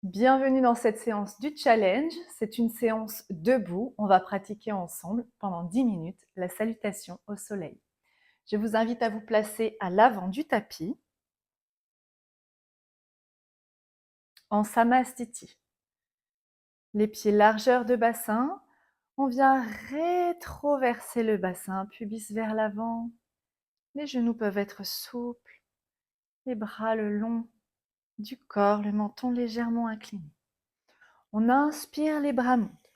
Bienvenue dans cette séance du challenge. C'est une séance debout. On va pratiquer ensemble pendant 10 minutes la salutation au soleil. Je vous invite à vous placer à l'avant du tapis en Samastiti. Les pieds largeur de bassin. On vient rétroverser le bassin, pubis vers l'avant. Les genoux peuvent être souples. Les bras le long du corps, le menton légèrement incliné. On inspire, les bras montent.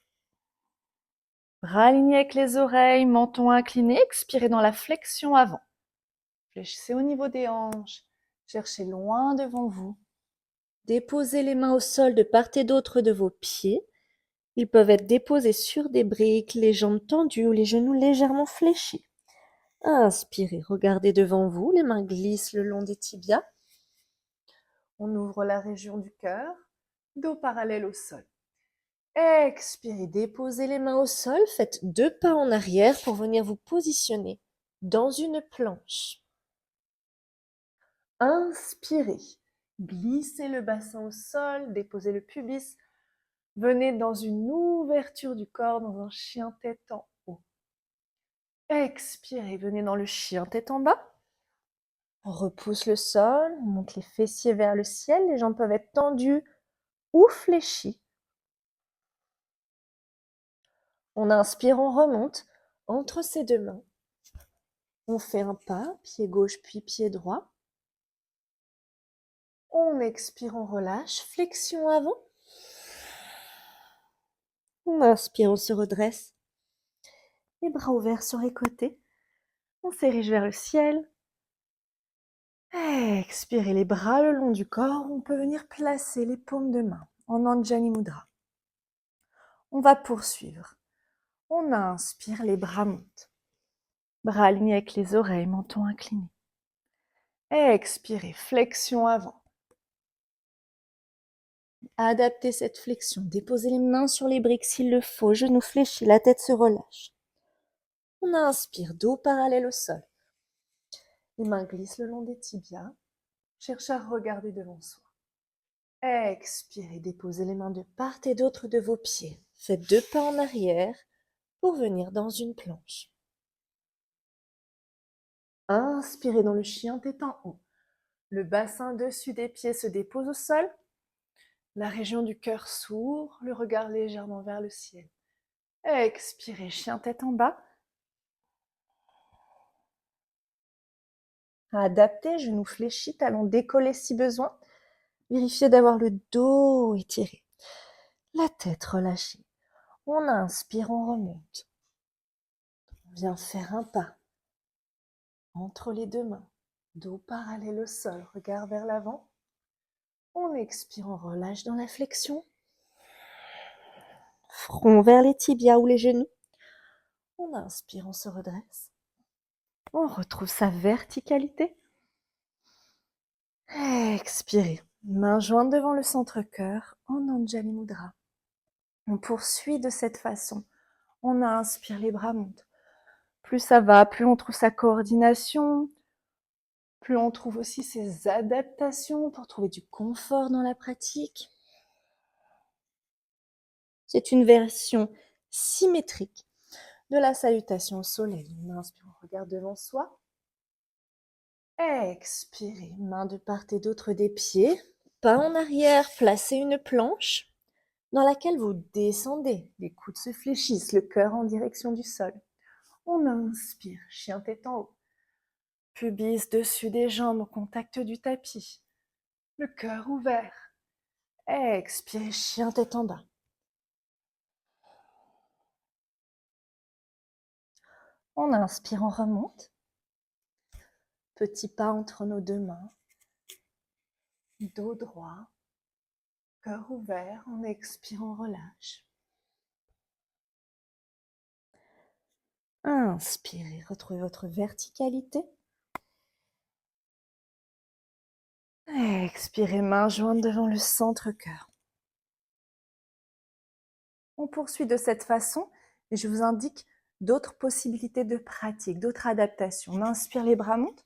Bras alignés avec les oreilles, menton incliné, expirez dans la flexion avant. Fléchissez au niveau des hanches, cherchez loin devant vous. Déposez les mains au sol de part et d'autre de vos pieds. Ils peuvent être déposés sur des briques, les jambes tendues ou les genoux légèrement fléchis. Inspirez, regardez devant vous, les mains glissent le long des tibias. On ouvre la région du cœur, dos parallèle au sol. Expirez, déposez les mains au sol, faites 2 pas en arrière pour venir vous positionner dans une planche. Inspirez, glissez le bassin au sol, déposez le pubis. Venez dans une ouverture du corps, dans un chien tête en haut. Expirez, venez dans le chien tête en bas. On repousse le sol, on monte les fessiers vers le ciel, les jambes peuvent être tendues ou fléchies. On inspire, on remonte entre ses 2 mains. On fait un pas, pied gauche puis pied droit. On expire, on relâche, flexion avant. On inspire, on se redresse. Les bras ouverts sur les côtés. On s'érige vers le ciel. Expirez les bras le long du corps. On peut venir placer les paumes de main en Anjali Mudra. On va poursuivre. On inspire, les bras montent. Bras alignés avec les oreilles, menton incliné. Expirez, flexion avant. Adaptez cette flexion. Déposez les mains sur les briques s'il le faut. Genoux fléchis, la tête se relâche. On inspire, dos parallèle au sol. Les mains glissent le long des tibias. Cherchez à regarder devant soi. Expirez, déposez les mains de part et d'autre de vos pieds. Faites 2 pas en arrière pour venir dans une planche. Inspirez dans le chien tête en haut. Le bassin dessus des pieds se dépose au sol. La région du cœur s'ouvre, le regard légèrement vers le ciel. Expirez, chien tête en bas. Adaptez, genoux fléchis, talons décollés si besoin. Vérifiez d'avoir le dos étiré, la tête relâchée. On inspire, on remonte. On vient faire un pas entre les 2 mains, dos parallèle au sol, regard vers l'avant. On expire, on relâche dans la flexion. Front vers les tibias ou les genoux. On inspire, on se redresse. On retrouve sa verticalité. Expirez, mains jointes devant le centre-cœur en Anjali Mudra. On poursuit de cette façon. On inspire, les bras montent. Plus ça va, plus on trouve sa coordination, plus on trouve aussi ses adaptations pour trouver du confort dans la pratique. C'est une version symétrique de la salutation au soleil. On inspire, on regarde devant soi. Expirez, mains de part et d'autre des pieds. Pas en arrière, placez une planche dans laquelle vous descendez. Les coudes se fléchissent, le cœur en direction du sol. On inspire, chien tête en haut. Pubis dessus des jambes au contact du tapis. Le cœur ouvert. Expirez, chien tête en bas. On inspire, on remonte. Petit pas entre nos 2 mains. Dos droit. Cœur ouvert. On expire, on relâche. Inspirez, retrouvez votre verticalité. Expirez, mains jointes devant le centre-cœur. On poursuit de cette façon et je vous indique d'autres possibilités de pratique, d'autres adaptations. On inspire, les bras montent.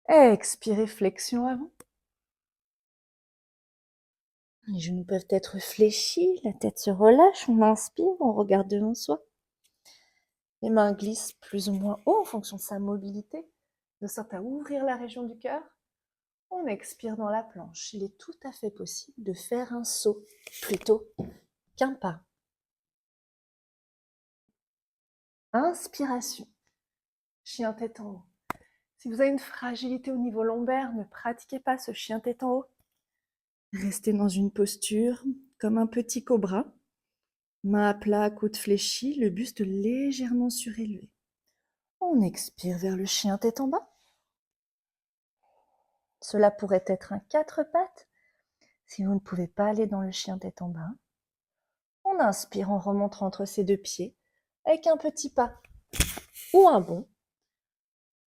Expirez, flexion avant. Les genoux peuvent être fléchis, la tête se relâche, on inspire, on regarde devant soi. Les mains glissent plus ou moins haut en fonction de sa mobilité, de sorte à ouvrir la région du cœur. On expire dans la planche. Il est tout à fait possible de faire un saut plutôt qu'un pas. Inspiration. Chien tête en haut. Si vous avez une fragilité au niveau lombaire, ne pratiquez pas ce chien tête en haut. Restez dans une posture comme un petit cobra. Main à plat, coude fléchi, le buste légèrement surélevé. On expire vers le chien tête en bas. Cela pourrait être un 4 pattes. Si vous ne pouvez pas aller dans le chien tête en bas, on inspire en remontant entre ses deux pieds avec un petit pas ou un bond.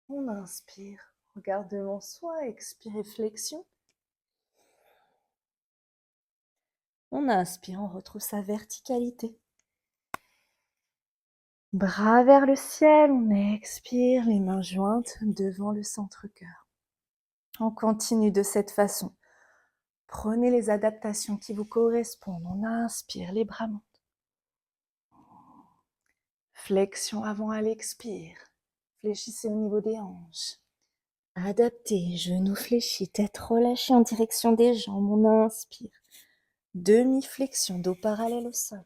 On inspire, regarde devant soi, expire, flexion. On inspire, on retrouve sa verticalité. Bras vers le ciel, on expire, les mains jointes devant le centre-cœur. On continue de cette façon. Prenez les adaptations qui vous correspondent. On inspire, les bras montent. Flexion avant à l'expire. Fléchissez au niveau des hanches. Adaptez, genoux fléchis, tête relâchée en direction des jambes. On inspire. Demi-flexion, dos parallèle au sol.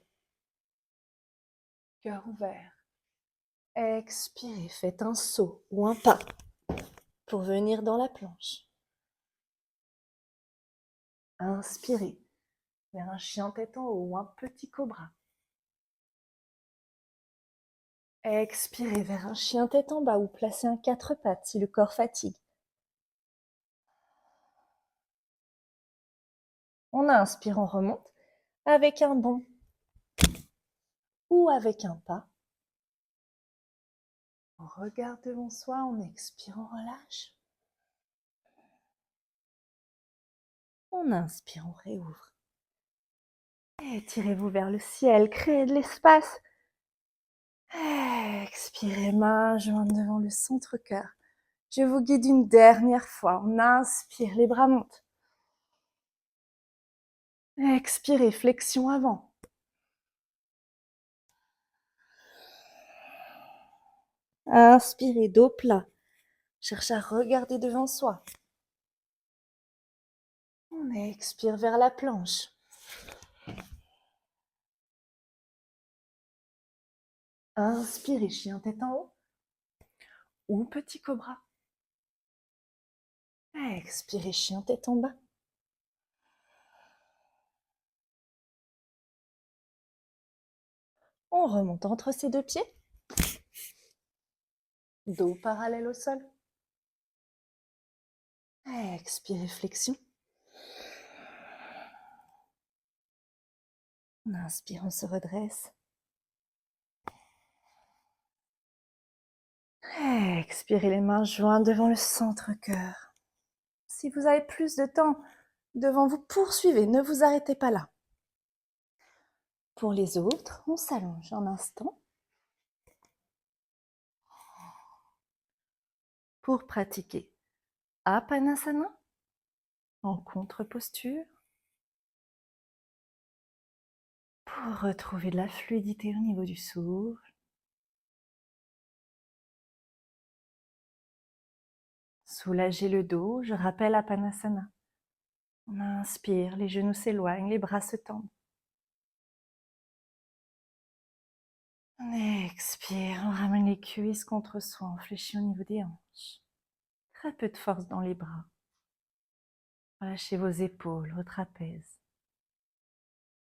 Cœur ouvert. Expirez, faites un saut ou un pas pour venir dans la planche. Inspirez vers un chien tête en haut ou un petit cobra. Expirez vers un chien tête en bas ou placez un 4 pattes si le corps fatigue. On inspire, on remonte avec un bond ou avec un pas. On regarde devant soi, on expire, on relâche. On inspire, on réouvre. Étirez-vous vers le ciel, créez de l'espace. Expirez, main jointe devant le centre-cœur. Je vous guide une dernière fois. On inspire, les bras montent. Expirez, flexion avant. Inspirez, dos plat. Cherchez à regarder devant soi. On expire vers la planche. Inspirez, chien tête en haut. Ou petit cobra. Expirez, chien tête en bas. On remonte entre ses deux pieds. Dos parallèle au sol. Expirez, flexion. On inspire, on se redresse. Expirez les mains jointes devant le centre-cœur. Si vous avez plus de temps devant vous, poursuivez, ne vous arrêtez pas là. Pour les autres, on s'allonge un instant pour pratiquer Apanasana en contre-posture pour retrouver de la fluidité au niveau du souffle. Soulagez le dos, je rappelle Apanasana. On inspire, les genoux s'éloignent, les bras se tendent. On expire, on ramène les cuisses contre soi, on fléchit au niveau des hanches. Très peu de force dans les bras. Relâchez vos épaules, vos trapèzes,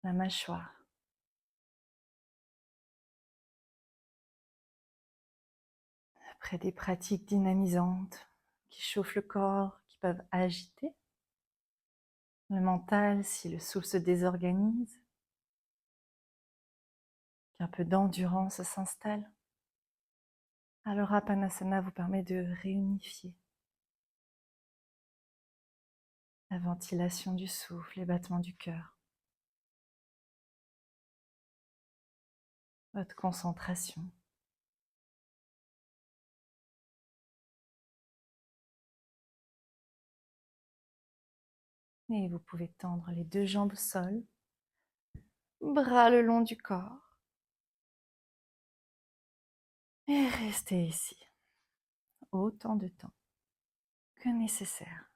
la mâchoire. Après des pratiques dynamisantes qui chauffent le corps, qui peuvent agiter le mental si le souffle se désorganise, qu'un peu d'endurance s'installe, alors Apanasana vous permet de réunifier la ventilation du souffle, les battements du cœur, votre concentration. Et vous pouvez tendre les deux jambes au sol, bras le long du corps. Et restez ici autant de temps que nécessaire.